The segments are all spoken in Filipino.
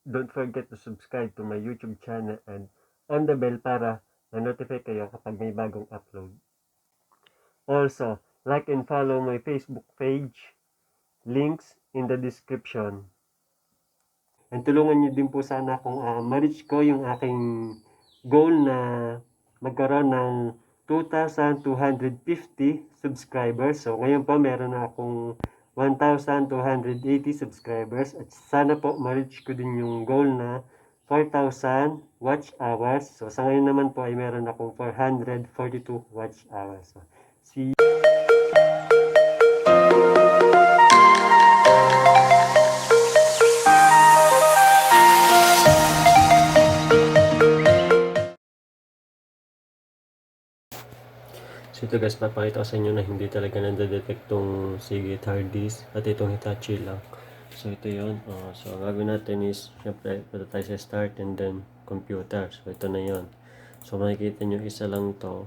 don't forget to subscribe to my YouTube channel and on the bell para ma-notify kayo kapag may bagong upload. Also, like and follow my Facebook page, links in the description. And tulungan niyo din po sana kung ma-reach ko yung aking goal na magkaroon ng 2,250 subscribers. So ngayon po meron na akong 1,280 subscribers at sana po ma-reach ko din yung goal na 4,000 watch hours. So sa ngayon naman po ay meron akong 442 watch hours. So, see you. So ito guys, papakita ko sa inyo na hindi talaga nade-detect tong Seagate hard disk at itong Hitachi lang. So ito yun. So gagawin natin is, syempre, punta tayo sa start and then computer. So ito na yun. So makikita nyo isa lang to.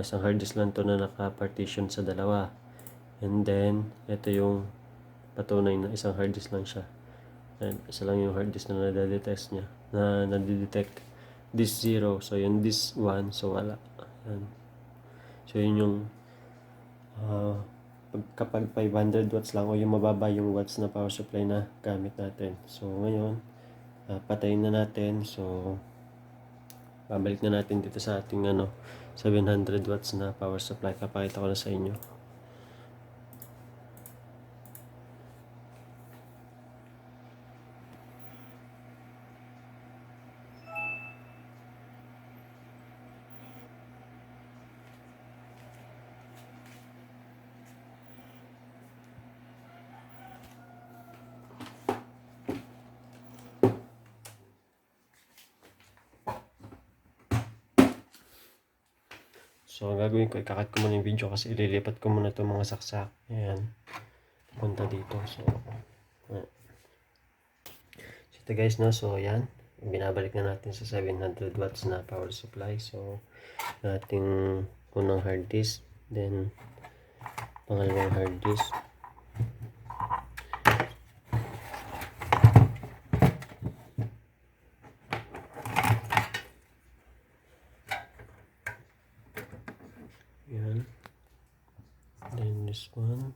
Isang hard disk lang to na naka-partition sa dalawa. And then, ito yung patunay na isang hard disk lang siya. And isa lang yung hard disk na nade-detect niya. Na nade-detect. Disk 0. So yung disk 1. So wala. Ayan. So yun yung kapag 500 watts lang o yung mababa yung watts na power supply na gamit natin. So ngayon, patayin na natin. So babalik na natin dito sa ating 700 watts na power supply. Papakita ko na sa inyo. So, ang gagawin ko, ikakat ko muna yung video kasi ililipat ko muna itong mga saksak. Ayan. Punta dito. So, ito guys, no? So, ayan. Binabalik na natin sa 700 watts na power supply. So, ating unang hard disk. Then, pangalawang hard disk. Ayan. Then this one.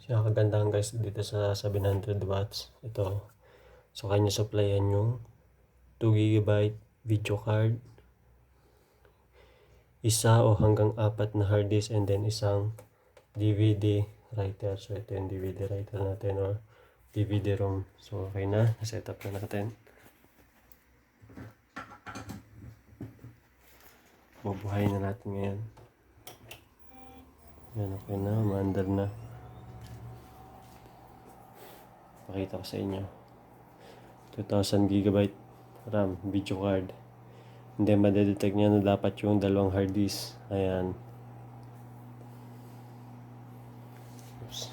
Siya kagandahan guys dito sa 700 watts. Ito. So kanya supplyan yung 2 GB video card, isa o hanggang 4 na hard disk, and then isang DVD writer. So ito yung DVD writer natin or DVD ROM. So okay na. Set up na natin. Bubuhayin na natin ngayon. Yan, okay na. Maandar na. Pakita ko sa inyo. 2,000 GB RAM video card. And then madedetect niya na dapat yung dalawang hard disk. Ayan. Oops.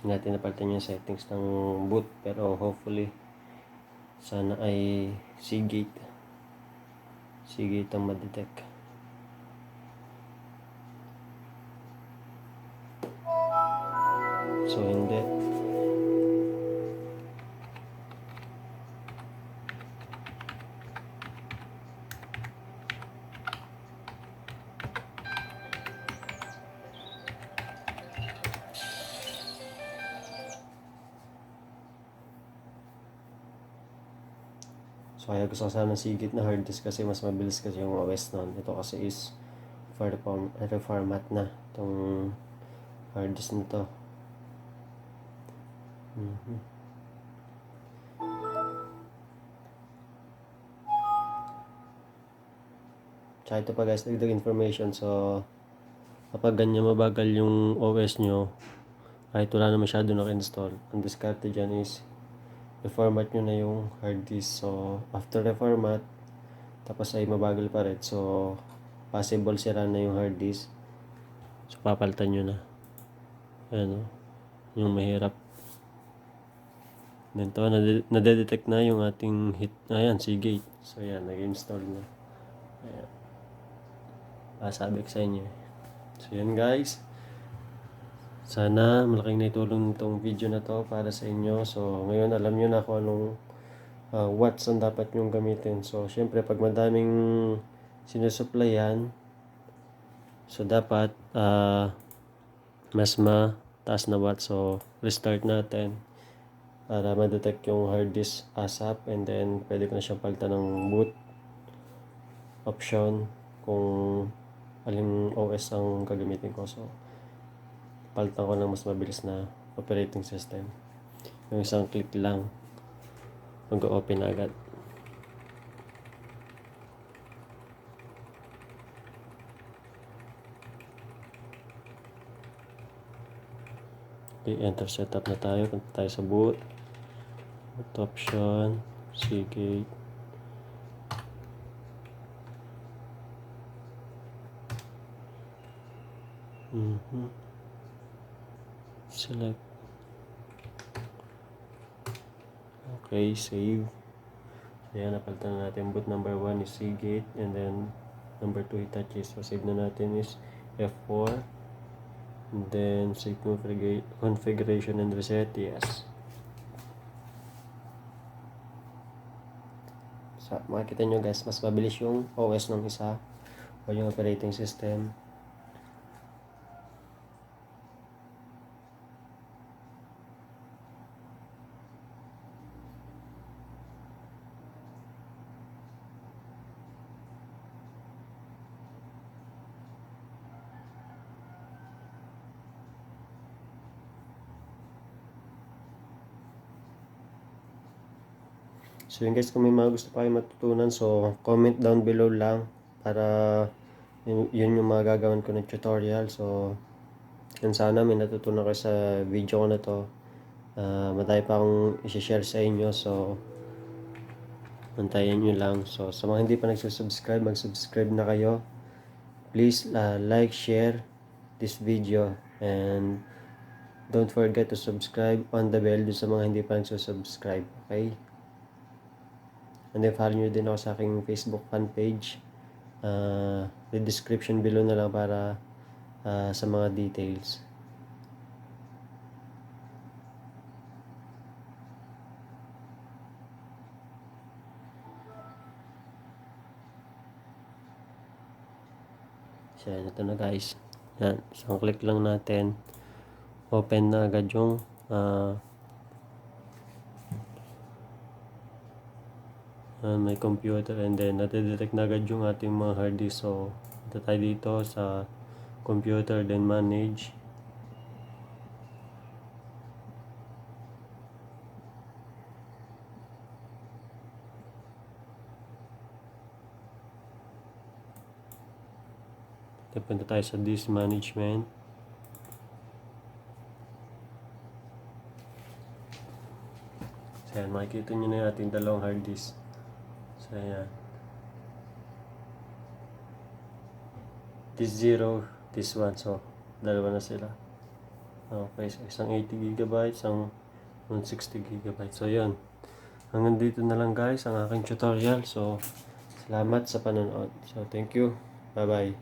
Hindi natin napalitan yung settings ng boot. Pero hopefully sana ay Seagate ang madetect. So hindi. So kaya gusto ko sana Seagate na hard disk kasi mas mabilis kasi yung OS nun. Ito kasi is reformat na itong hard disk nito. Mhm. Tsaka ito pa guys, dagdag information. So, kapag ganyan mabagal yung OS nyo, kahit wala na masyado naka-install, ang diskarte dyan is i-format nyo na yung hard disk. So, after reformat, tapos ay mabagal pa rin. So, possible sira na yung hard disk. So, papalitan nyo na. Ayan o, yung mahirap. Then to, nade-detect na yung ating hit. Ayan, Seagate. So, ayan, nag-install na. Ayan. Sabi ko sa inyo. So, yan guys. Sana malaking naitulong itong video na to para sa inyo. So, ngayon alam nyo na kung anong watts ang dapat nyong gamitin. So, syempre, pag madaming sinusuplayan, so dapat mas mataas na watts. So, restart natin para ma-detect yung hard disk ASAP, and then pwede ko na siyang palitan ng boot option kung aling OS ang gagamitin ko. So, palitan ko ng mas mabilis na operating system. Yung isang click lang, mag-open agad. Okay, enter setup na tayo. Punta tayo sa boot. Boot option, Seagate. Select. Okay, save. Ayan, napalitan na natin. Boot number 1 is Seagate, and then number 2 Hitachi. So, save na natin is F4. And then, save configuration and reset, yes. So, makikita nyo guys, mas mabilis yung OS ng isa o yung operating system. So yun guys, kung may mga gusto pa kayo matutunan, so comment down below lang para yun yung mga gagawin ko ng tutorial. So yun, sana may natutunan kayo sa video ko na to. Madami pa akong i-share sa inyo, so antayin nyo lang. So sa mga hindi pa nagsusubscribe, mag-subscribe na kayo. Please like, share this video, and don't forget to subscribe on the bell sa mga hindi pa nagsusubscribe. Okay? And then follow nyo din ako sa aking Facebook fan page. The description below na lang para sa mga details. So yan, ito na guys. Yan, isang click lang natin. Open na agad yung may computer, and then natidetect na agad yung ating mga hard disk. So ito tayo dito sa computer, then manage. Punta tayo sa disk management. So yan, makikita nyo na yung ating dalawang hard disk. So yan, this 0, this 1. So dalawa na sila. Okay, so isang 80GB, isang 160GB. So yan, hanggang dito na lang guys ang aking tutorial. So salamat sa panonood. So thank you, bye bye.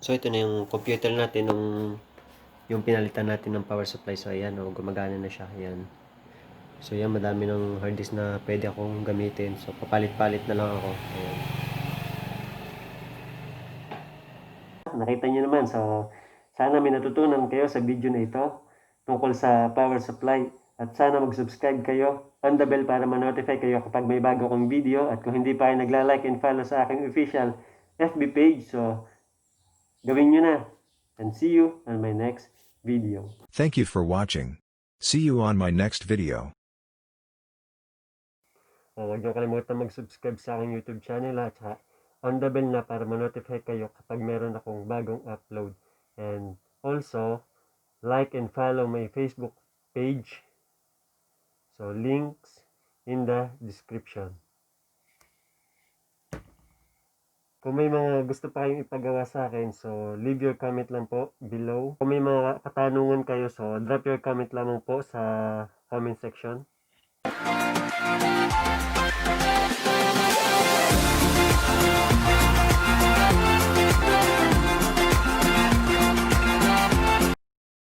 So ito na yung computer natin yung pinalitan natin ng power supply. So ayan, gumagana na siya. Ayan. So yan, madami ng hard disk na pwede akong gamitin. So papalit-palit na lang ako. Ayan. Nakita nyo naman. So sana may natutunan kayo sa video na ito tungkol sa power supply. At sana mag-subscribe kayo on the bell para ma-notify kayo kapag may bago kong video. At kung hindi pa kayo nagla-like and follow sa aking official FB page, so gawin nyo na. And see you on my next video. Thank you for watching. See you on my next video. Huwag niyo kalimutan mag-subscribe sa aking YouTube channel at on the bell na para ma-notify kayo kapag meron akong bagong upload. And also, like and follow my Facebook page. So, links in the description. Kung may mga gusto pa kayong ipagawa sa akin, so leave your comment lang po below. Kung may mga katanungan kayo, so drop your comment lamang po sa comment section.